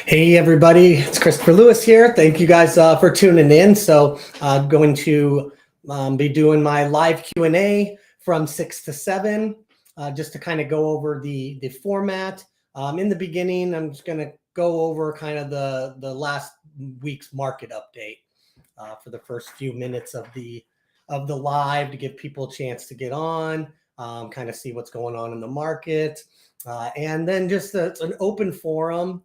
Hey everybody, it's Christopher Lewis here. Thank you guys for tuning in. So I'm going to be doing my live Q&A from 6 to 7, just to kind of go over the format. In the beginning, I'm just going to go over kind of the last week's market update for the first few minutes of the live to give people a chance to get on, kind of see what's going on in the market, and then just an open forum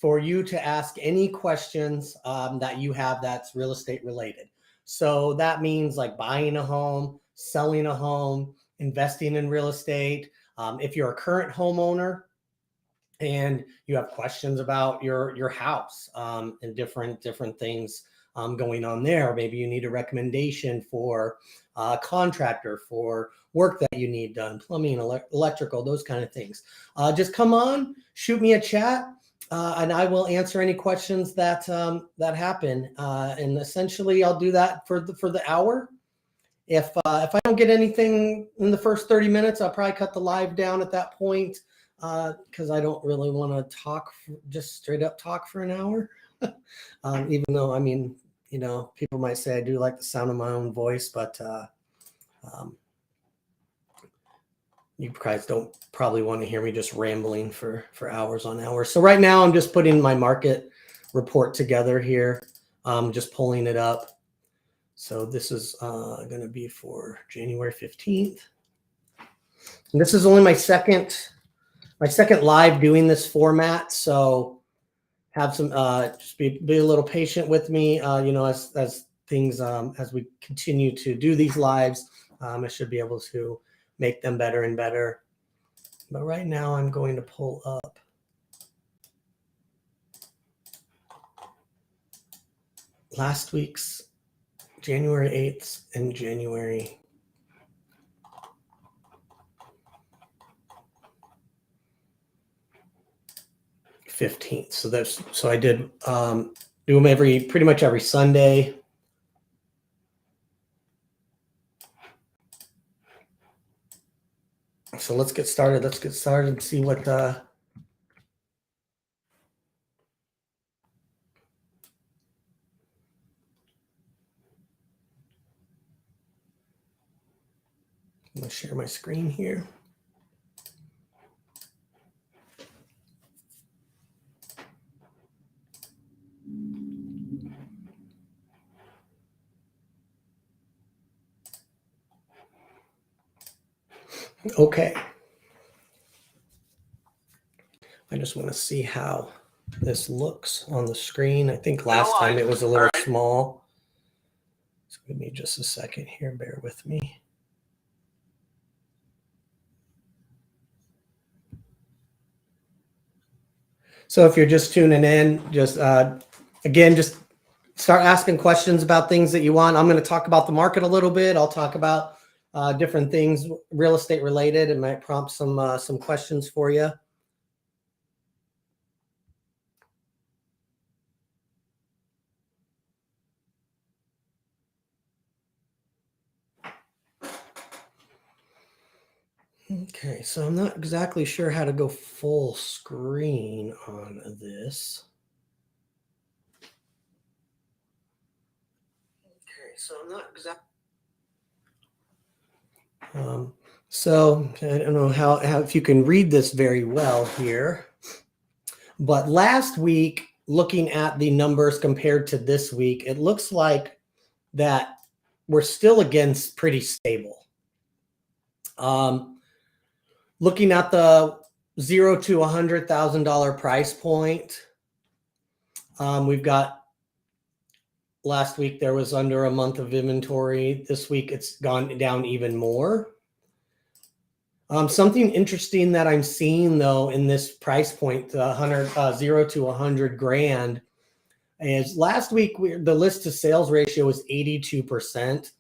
for you to ask any questions that you have that's real estate related. So that means like buying a home, selling a home, investing in real estate. If you're a current homeowner and you have questions about your house and different things going on there, maybe you need a recommendation for a contractor for work that you need done, plumbing, electrical, those kind of things. Just come on, shoot me a chat. And I will answer any questions that happen. And essentially, I'll do that for the hour. If I don't get anything in the first 30 minutes, I'll probably cut the live down at that point because I don't really want to talk, just straight up talk for an hour. Even though, I mean, you know, people might say I do like the sound of my own voice, but you guys don't probably want to hear me just rambling for hours on hours. So right now I'm just putting my market report together here. Just pulling it up. So this is going to be for January 15th. And this is only my second live doing this format. So have some, just be a little patient with me, you know, as things, as we continue to do these lives, I should be able to make them better and better. But right now I'm going to pull up last week's January 8th and January 15th. So I did do them pretty much every Sunday. So let's get started. Let's get started and see what I'm going to share my screen here. Okay. I just want to see how this looks on the screen. I think last time it was a little small. So give me just a second here. Bear with me. So if you're just tuning in, just again, just start asking questions about things that you want. I'm going to talk about the market a little bit. I'll talk about different things real estate related. It might prompt some questions for you. Okay, so I'm not exactly sure how to go full screen on this. Okay, so I'm not exactly. So I don't know how if you can read this very well here, but last week, looking at the numbers compared to this week, it looks like that we're still again pretty stable. Looking at the $0 to $100,000 price point, we've got last week there was under a month of inventory. This week it's gone down even more. Something interesting that I'm seeing though in this price point, the 0 to 100 grand, is last week the list to sales ratio was 82%,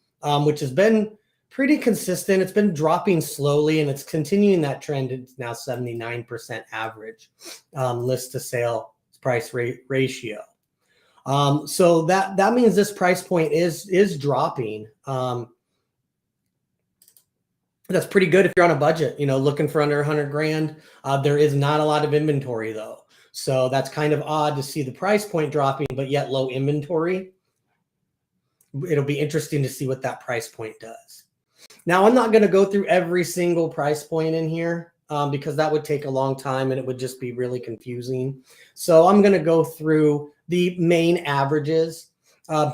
which has been pretty consistent. It's been dropping slowly and it's continuing that trend. It's now 79% average list to sale price ratio. So that means this price point is dropping. That's pretty good if you're on a budget, you know, looking for under 100 grand. There is not a lot of inventory though. So that's kind of odd to see the price point dropping, but yet low inventory. It'll be interesting to see what that price point does. Now, I'm not going to go through every single price point in here because that would take a long time and it would just be really confusing. So I'm going to go through the main averages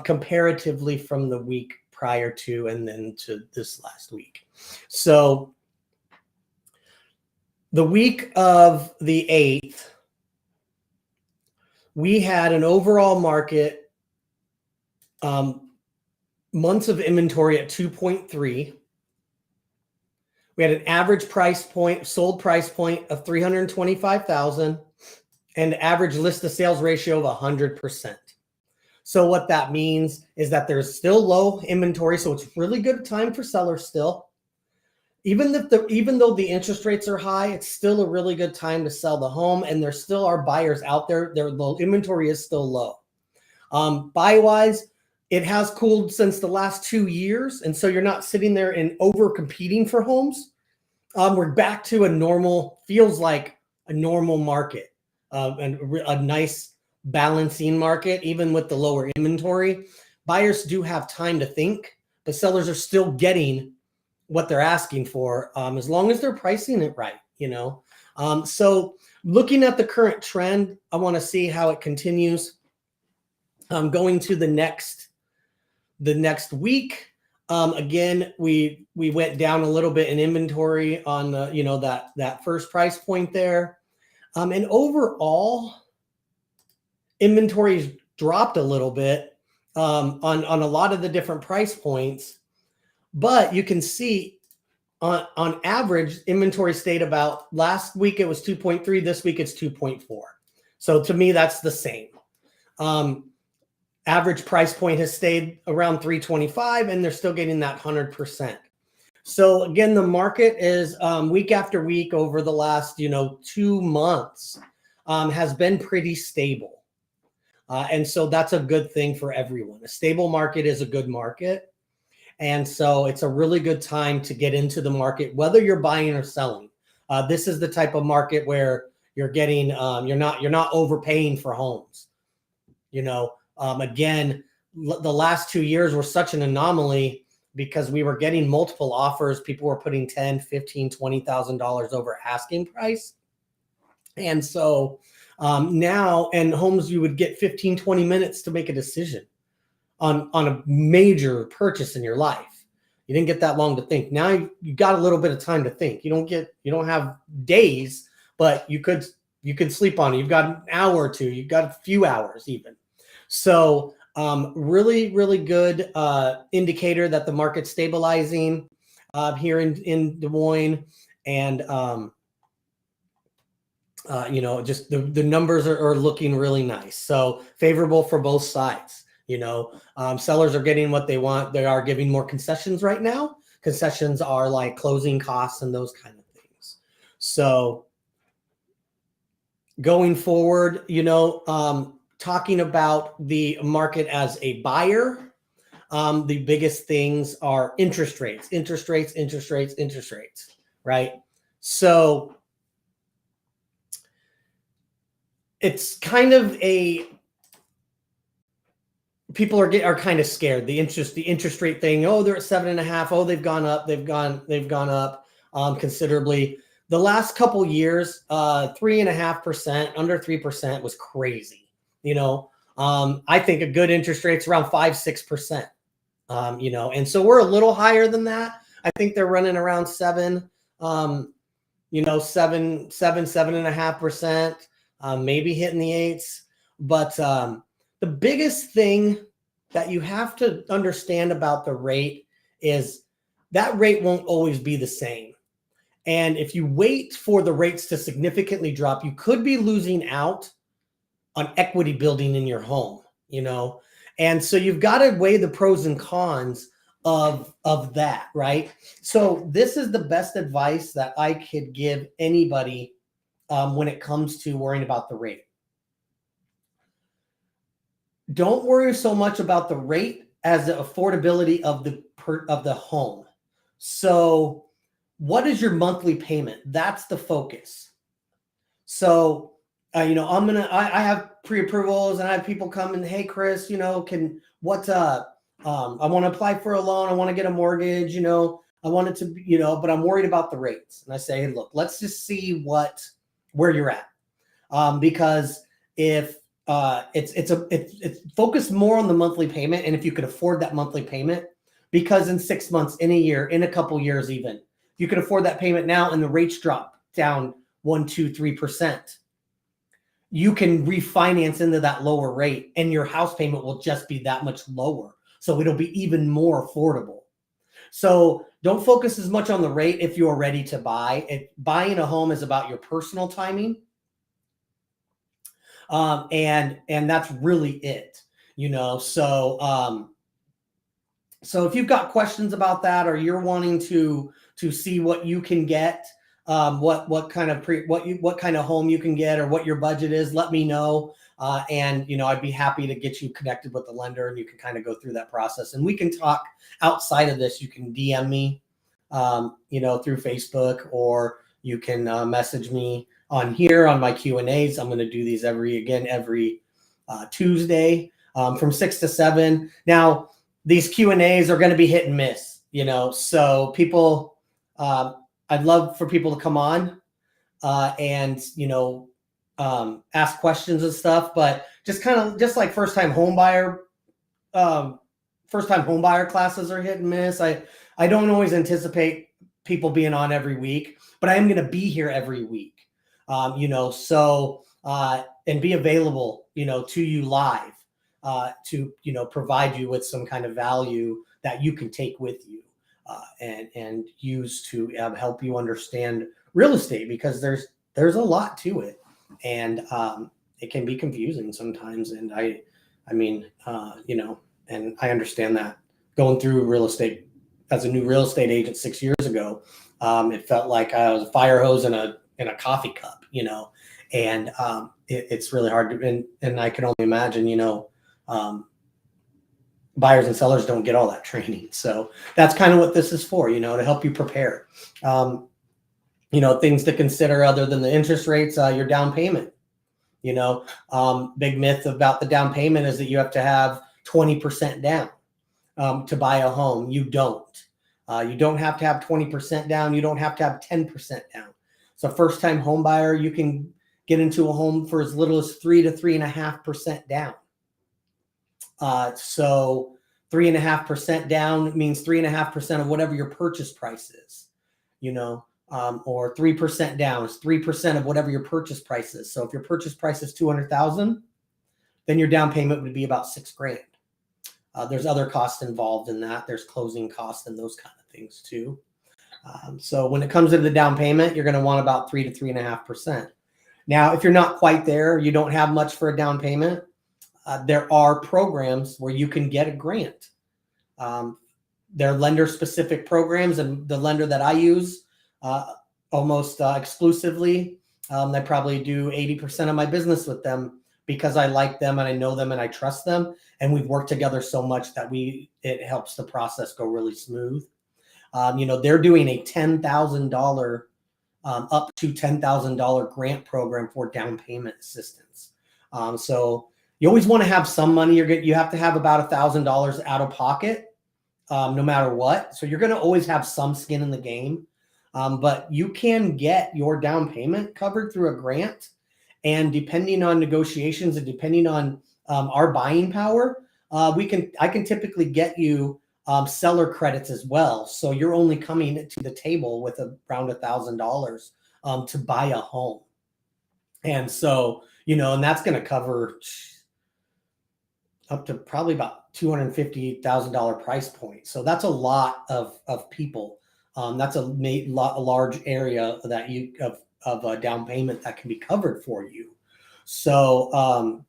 comparatively from the week prior to and then to this last week. So the week of the 8th, we had an overall market months of inventory at 2.3. We had an average price point, sold price point of 325,000 and average list to sales ratio of 100%. So what that means is that there's still low inventory. So it's really good time for sellers still. Even though the interest rates are high, it's still a really good time to sell the home, and there still are buyers out there. The inventory is still low. Buy-wise, it has cooled since the last 2 years, and so you're not sitting there and over competing for homes. We're back to a normal, feels like a normal market, and a nice balancing market, even with the lower inventory. Buyers do have time to think, but sellers are still getting what they're asking for, as long as they're pricing it right, you know. So looking at the current trend, I want to see how it continues. Going to the next week. Again, we went down a little bit in inventory on the, you know, that first price point there. And overall, inventory's dropped a little bit on a lot of the different price points. But you can see on average, inventory stayed about, last week it was 2.3, this week it's 2.4. So to me, that's the same. Average price point has stayed around 325 and they're still getting that 100%. So again, the market is week after week over the last, 2 months has been pretty stable. And so that's a good thing for everyone. A stable market is a good market. And so it's a really good time to get into the market, whether you're buying or selling. This is the type of market where you're getting, you're not overpaying for homes. Again, the last 2 years were such an anomaly because we were getting multiple offers. People were putting $10,000, $15,000, $20,000 over asking price. And so now, and homes, you would get 15, 20 minutes to make a decision on a major purchase in your life. You didn't get that long to think. Now you got a little bit of time to think. You don't have days, but you could sleep on it. You've got an hour or two. You've got a few hours even. So really, really good indicator that the market's stabilizing here in Des Moines. And just the numbers are looking really nice. So favorable for both sides. Sellers are getting what they want. They are giving more concessions right now. Concessions are like closing costs and those kind of things. So going forward, talking about the market as a buyer, the biggest things are interest rates, right? So it's kind of people are kind of scared. The interest rate thing. Oh, they're at 7.5. Oh, they've gone up. They've gone up considerably. The last couple years, 3.5%, under 3% was crazy. I think a good interest rate's around 5-6%. And so we're a little higher than that. I think they're running around 7.5%, maybe hitting the 8s. But the biggest thing that you have to understand about the rate is that rate won't always be the same. And if you wait for the rates to significantly drop, you could be losing out on equity building in your home, And so you've got to weigh the pros and cons of that, right? So this is the best advice that I could give anybody when it comes to worrying about the rate. Don't worry so much about the rate as the affordability of the home. So what is your monthly payment? That's the focus. So I have pre-approvals and I have people come and, hey, Chris, I want to apply for a loan. I want to get a mortgage, I want it to, but I'm worried about the rates. And I say, hey, look, let's just see where you're at. Because if it's focused more on the monthly payment. And if you could afford that monthly payment, because in 6 months, in a year, in a couple years, even you can afford that payment now and the rates drop down 1, 2, 3%. You can refinance into that lower rate and your house payment will just be that much lower. So it'll be even more affordable. So don't focus as much on the rate if you're ready to buy. Buying a home is about your personal timing. And that's really it, so if you've got questions about that, or you're wanting to see what you can get, what kind of home you can get, or what your budget is, let me know. And I'd be happy to get you connected with the lender, and you can kind of go through that process. And we can talk outside of this. You can DM me, through Facebook, or you can message me on here on my Q&As. I'm going to do these every Tuesday from 6 to 7. Now, these Q&As are going to be hit and miss, so people, I'd love for people to come on and, ask questions and stuff, but just like first-time home buyer classes are hit and miss. I don't always anticipate people being on every week, but I am going to be here every week. And be available, to you live, to, provide you with some kind of value that you can take with you, and use to help you understand real estate, because there's a lot to it, and it can be confusing sometimes. And and I understand that going through real estate as a new real estate agent 6 years ago, it felt like I was a fire hose in a coffee cup, and it's really hard to, and I can only imagine, buyers and sellers don't get all that training. So that's kind of what this is for, to help you prepare. Things to consider other than the interest rates, your down payment. Big myth about the down payment is that you have to have 20% down to buy a home. You don't. You don't have to have 20% down. You don't have to have 10% down. So first-time home buyer, you can get into a home for as little as 3 to 3.5% down. So 3.5% down means 3.5% of whatever your purchase price is, or 3% down is 3% of whatever your purchase price is. So if your purchase price is $200,000, then your down payment would be about $6,000. There's other costs involved in that. There's closing costs and those kind of things too. So when it comes to the down payment, you're going to want about 3 to 3.5%. Now, if you're not quite there, you don't have much for a down payment, there are programs where you can get a grant. They're lender-specific programs, and the lender that I use almost exclusively, I probably do 80% of my business with them because I like them and I know them and I trust them, and we've worked together so much that it helps the process go really smooth. They're doing a $10,000 up to $10,000 grant program for down payment assistance. So you always want to have some money. You have to have about $1,000 out of pocket, no matter what. So you're going to always have some skin in the game, but you can get your down payment covered through a grant. And depending on negotiations and depending on our buying power, I can typically get you seller credits as well. So you're only coming to the table with around $1,000 to buy a home. And so, and that's going to cover up to probably about $250,000 price point. So that's a lot of people. That's a large area that of a down payment that can be covered for you. So,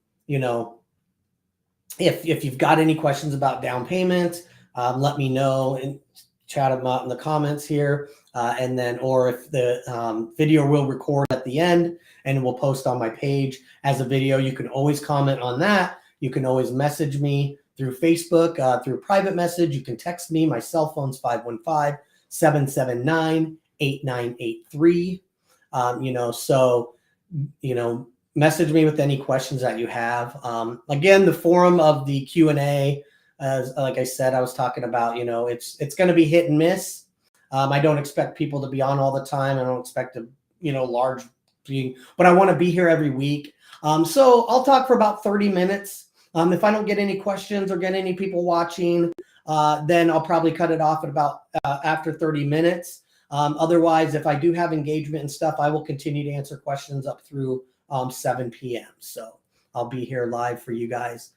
if you've got any questions about down payment, let me know and chat them out in the comments here. Or if the video will record at the end and we'll post on my page as a video, you can always comment on that. You can always message me through Facebook, through private message. You can text me. My cell phone's 515-779-8983. message me with any questions that you have. Again, the forum of the Q&A, as like I said, I was talking about, it's going to be hit and miss. I don't expect people to be on all the time. I don't expect a, large being, but I want to be here every week. So I'll talk for about 30 minutes. If I don't get any questions or get any people watching, then I'll probably cut it off at about after 30 minutes. Otherwise, if I do have engagement and stuff, I will continue to answer questions up through 7 p.m. So I'll be here live for you guys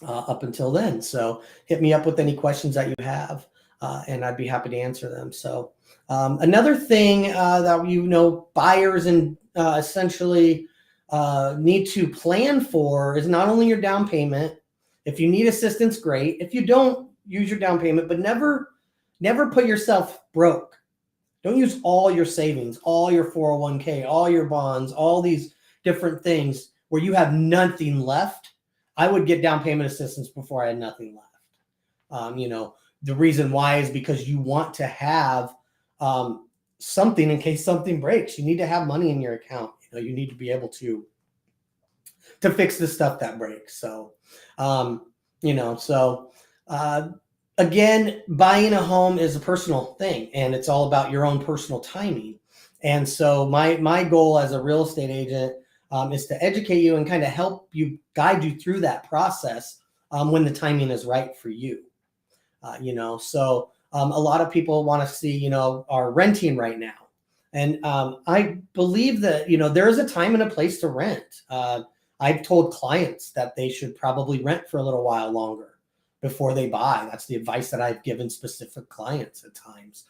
up until then. So hit me up with any questions that you have, and I'd be happy to answer them. So another thing that buyers and essentially need to plan for is not only your down payment. If you need assistance, great. If you don't, use your down payment, but never put yourself broke. Don't use all your savings, all your 401k, all your bonds, all these different things where you have nothing left. I would get down payment assistance before I had nothing left. The reason why is because you want to have something in case something breaks. You need to have money in your account. You need to be able to fix the stuff that breaks. So, again, buying a home is a personal thing, and it's all about your own personal timing. And so my goal as a real estate agent is to educate you and kind of help you, guide you through that process when the timing is right for you. So a lot of people want to see, are renting right now. And I believe that, there is a time and a place to rent. I've told clients that they should probably rent for a little while longer before they buy. That's the advice that I've given specific clients at times,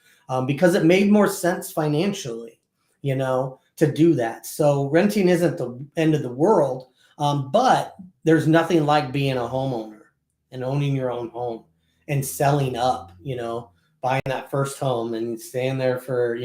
because it made more sense financially, to do that. So renting isn't the end of the world, but there's nothing like being a homeowner and owning your own home and selling up, buying that first home and staying there for,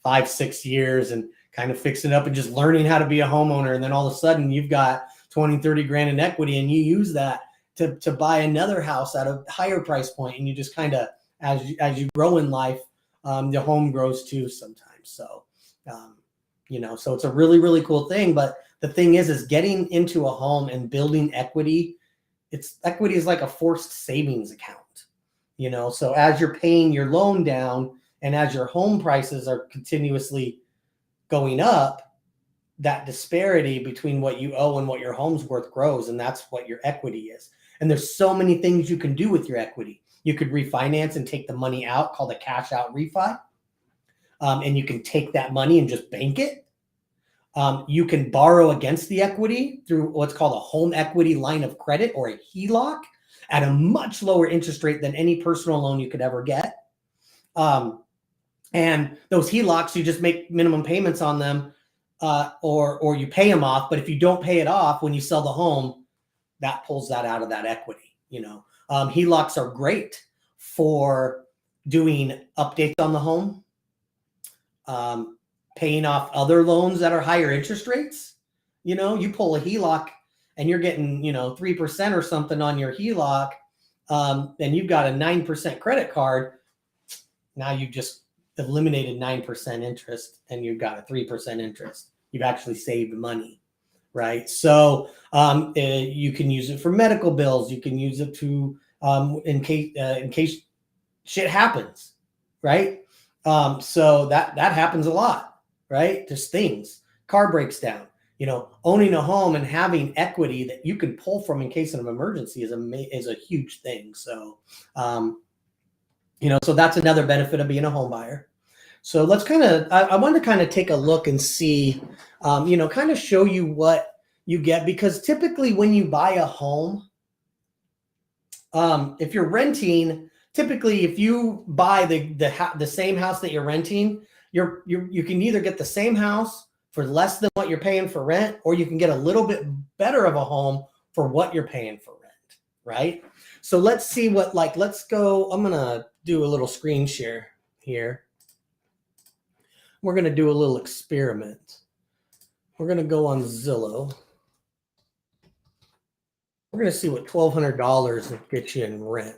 5-6 years and kind of fixing it up and just learning how to be a homeowner. And then all of a sudden you've got 20-30 grand in equity, and you use that to buy another house at a higher price point. And you just kind of, as you grow in life, the home grows too sometimes. So, so it's a really, really cool thing. But the thing is getting into a home and building equity. Equity is like a forced savings account, so as you're paying your loan down and as your home prices are continuously going up, that disparity between what you owe and what your home's worth grows. And that's what your equity is. And there's so many things you can do with your equity. You could refinance and take the money out, called a cash out refi. And you can take that money and just bank it. You can borrow against the equity through what's called a home equity line of credit, or a HELOC, at a much lower interest rate than any personal loan you could ever get. And those HELOCs, you just make minimum payments on them, or you pay them off. But if you don't pay it off when you sell the home, that pulls that out of that equity. HELOCs are great for doing updates on the home, paying off other loans that are higher interest rates. You pull a HELOC and you're getting, 3% or something on your HELOC, and you've got a 9% credit card. Now you've just eliminated 9% interest and you've got a 3% interest. You've actually saved money, right? So you can use it for medical bills. You can use it to in case shit happens, right? So that happens a lot, right? Just things, car breaks down. Owning a home and having equity that you can pull from in case of an emergency is a huge thing. So, so that's another benefit of being a home buyer. So let's I want to kind of take a look and see, kind of show you what you get, because typically when you buy a home, if you're renting, typically if you buy the same house that you're renting, you can either get the same house for less than what you're paying for rent, or you can get a little bit better of a home for what you're paying for rent, right? So let's see let's go. I'm going to do a little screen share here. We're going to do a little experiment. We're going to go on Zillow. We're going to see what $1,200 gets you in rent.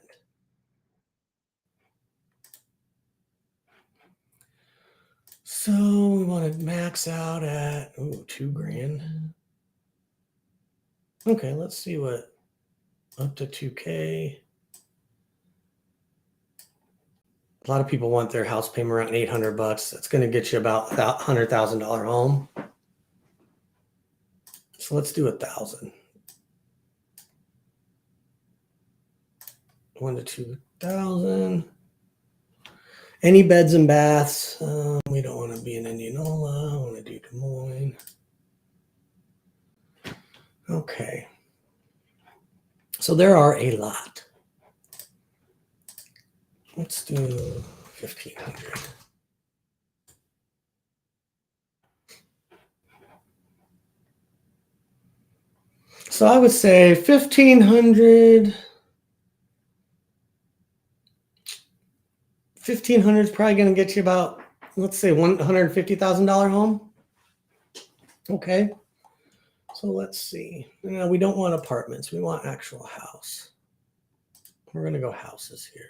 So we want to max out at $2,000. Okay, let's see what up to 2K. A lot of people want their house payment around $800. That's going to get you about $100,000 home. So let's do 1,000. 1 to 2,000. Any beds and baths? We don't want to be in Indianola. I want to do Des Moines. Okay. So there are a lot. Let's do 1,500. So I would say 1,500. 1,500 is probably going to get you about, let's say, $150,000 home. Okay. So let's see. No, we don't want apartments. We want actual house. We're going to go houses here.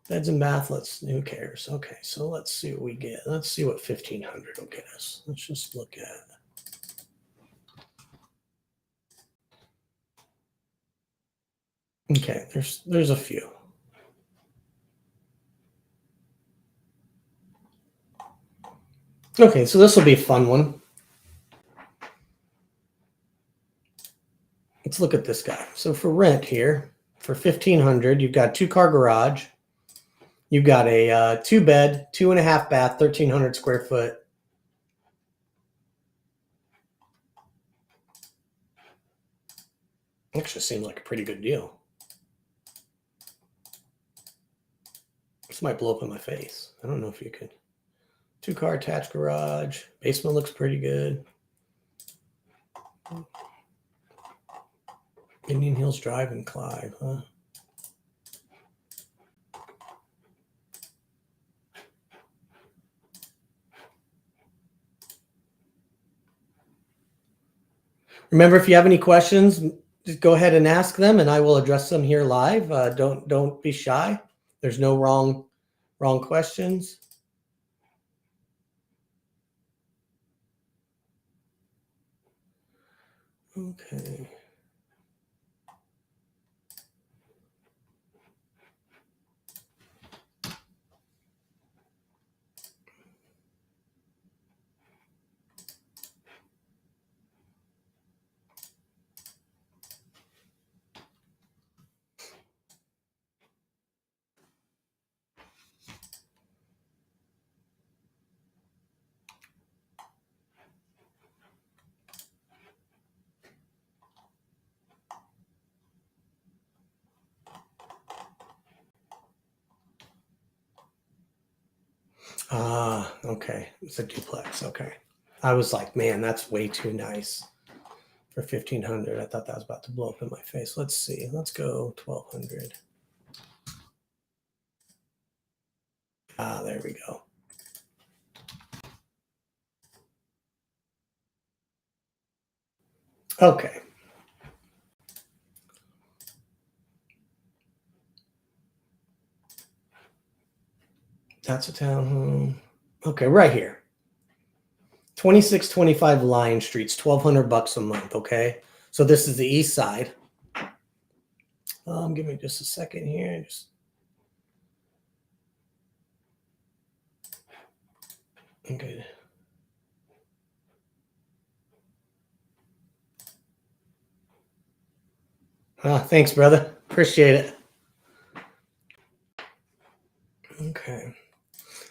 Beds and bath, who cares? Okay, so let's see what we get. Let's see what 1,500 will get us. Let's just look at. Okay, there's a few. Okay, so this will be a fun one. Let's look at this guy. So for rent here, for 1,500, you've got 2-car garage. You've got a 2-bed, 2.5 bath, 1,300 square foot. Actually seems like a pretty good deal. This might blow up in my face. I don't know if you could. 2-car attached garage. Basement looks pretty good. Indian Hills Drive in Clive, huh? Remember, if you have any questions, just go ahead and ask them, and I will address them here live. Don't be shy. There's no wrong questions. Okay. Okay. It's a duplex. Okay. I was like, man, that's way too nice for 1,500. I thought that was about to blow up in my face. Let's see. Let's go 1,200. There we go. Okay. That's a townhome. Okay, right here. 2625 Lion Street's $1,200 a month. Okay, so this is the east side. Give me just a second here. Okay. Thanks, brother. Appreciate it. Okay.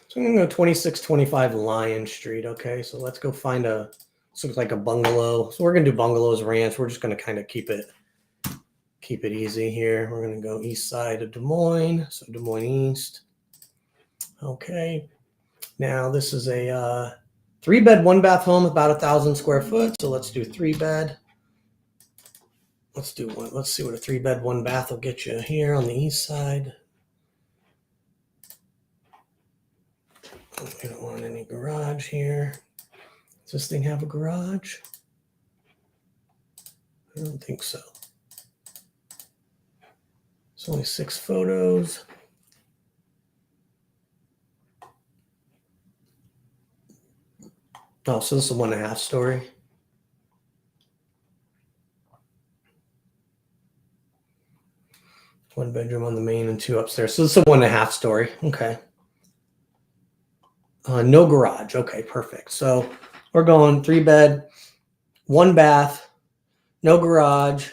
So I'm gonna go 2625 Lion Street. Okay, so let's go find this looks like a bungalow. So we're gonna do bungalows ranch. We're just gonna kind of keep it easy here. We're gonna go east side of Des Moines. So Des Moines East. Okay. Now this is a 3-bed, 1-bath home, about 1,000 square foot. So let's do 3-bed. Let's do one. Let's see what a 3-bed, 1-bath will get you here on the east side. We don't want any garage here. Does this thing have a garage? I don't think so. It's only 6 photos. Oh, so this is a 1.5 story. One bedroom on the main and 2 upstairs. So this is a 1.5 story. Okay. No garage. Okay, perfect. So we're going 3 bed, 1 bath, no garage.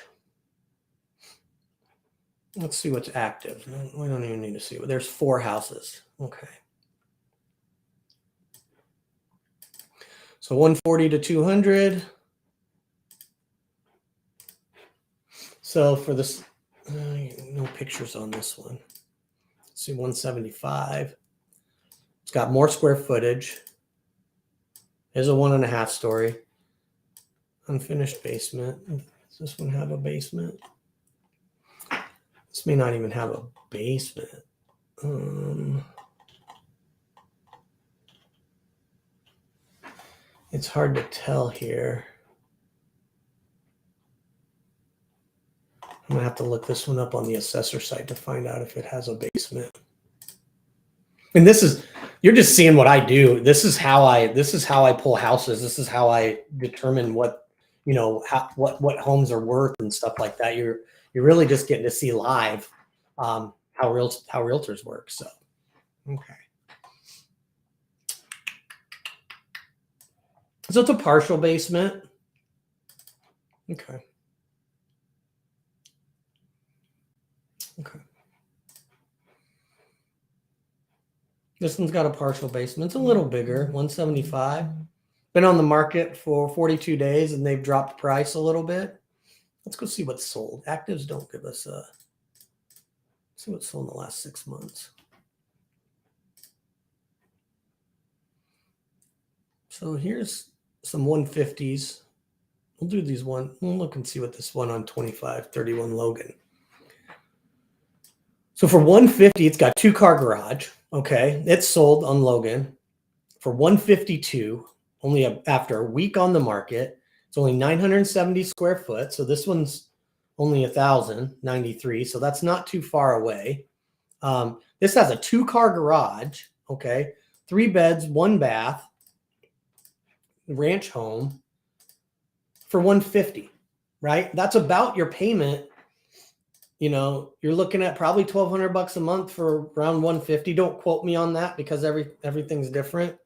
Let's see what's active. We don't even need to see. There's 4 houses. Okay. So 140 to 200. So for this, no pictures on this one. Let's see, 175. It's got more square footage. There's a 1.5 story. Unfinished basement. Does this one have a basement? This may not even have a basement. It's hard to tell here. I'm gonna have to look this one up on the assessor site to find out if it has a basement. And this is, you're just seeing what I do. This is how I pull houses. This is how I determine what, what homes are worth and stuff like that. You're really just getting to see live how realtors work. So, okay. So it's a partial basement. Okay. Okay. This one's got a partial basement. It's a little bigger, 175. Been on the market for 42 days and they've dropped price a little bit. Let's go see what's sold. Actives don't give us a, see what's sold in the last 6 months. So here's some 150s. We'll do these one. We'll look and see what this one on 2531 Logan. So for 150, it's got 2-car garage. Okay, it's sold on Logan for 152. Only after a week on the market. It's only 970 square foot. So this one's only 1,093. So that's not too far away. This has a 2-car garage. Okay, 3 beds, 1 bath, ranch home for 150. Right, that's about your payment. You're looking at probably $1,200 a month for around 150. Don't quote me on that because everything's different.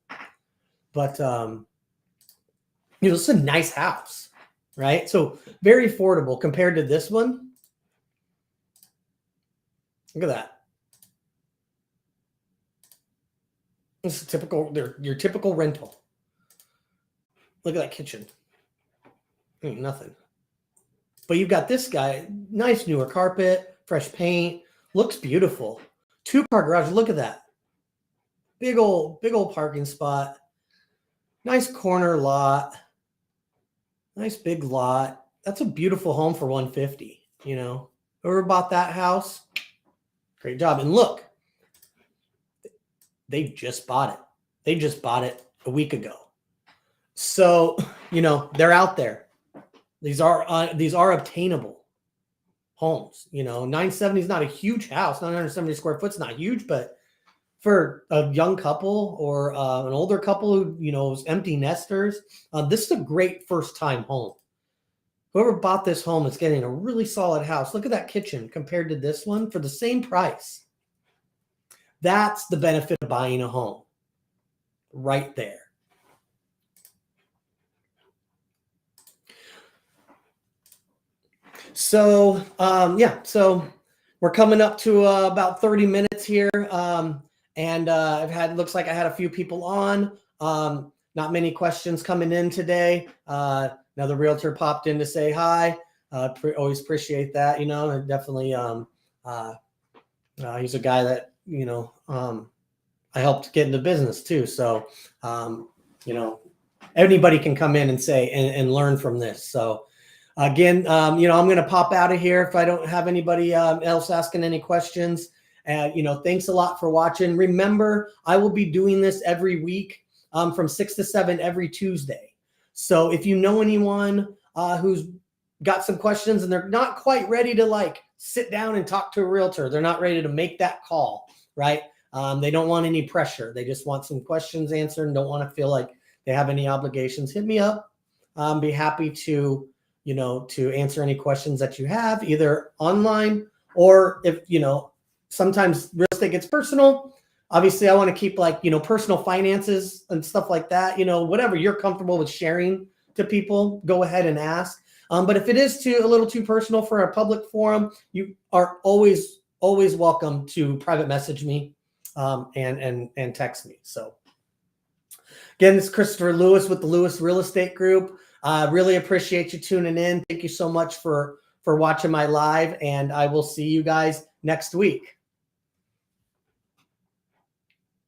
But it's a nice house, right? So very affordable compared to this one. Look at that. This is typical. Your typical rental. Look at that kitchen. Ain't nothing. But you've got this guy, nice newer carpet, fresh paint, looks beautiful. 2-car garage. Look at that. Big old parking spot. Nice corner lot. Nice big lot. That's a beautiful home for 150. Whoever bought that house, great job. And look, they just bought it. They just bought it a week ago. So, they're out there. These are obtainable homes. 970 is not a huge house. 970 square foot is not huge, but for a young couple or an older couple who, is empty nesters, this is a great first-time home. Whoever bought this home is getting a really solid house. Look at that kitchen compared to this one for the same price. That's the benefit of buying a home right there. So, so we're coming up to about 30 minutes here. And looks like I had a few people on. Not many questions coming in today. Another realtor popped in to say hi. Always appreciate that. And definitely, he's a guy that, I helped get into business too. So, anybody can come in and say, and learn from this. So, again, I'm going to pop out of here if I don't have anybody else asking any questions. Thanks a lot for watching. Remember, I will be doing this every week from 6 to 7 every Tuesday. So if you know anyone who's got some questions and they're not quite ready to sit down and talk to a realtor, they're not ready to make that call, right? They don't want any pressure. They just want some questions answered and don't want to feel like they have any obligations, hit me up. Be happy to, to answer any questions that you have, either online or if, sometimes real estate gets personal. Obviously, I want to keep like, personal finances and stuff like that, whatever you're comfortable with sharing to people, go ahead and ask. But if it is a little too personal for a public forum, you are always welcome to private message me and text me. So again, this is Christopher Lewis with the Lewis Real Estate Group. Really appreciate you tuning in. Thank you so much for watching my live, and I will see you guys next week.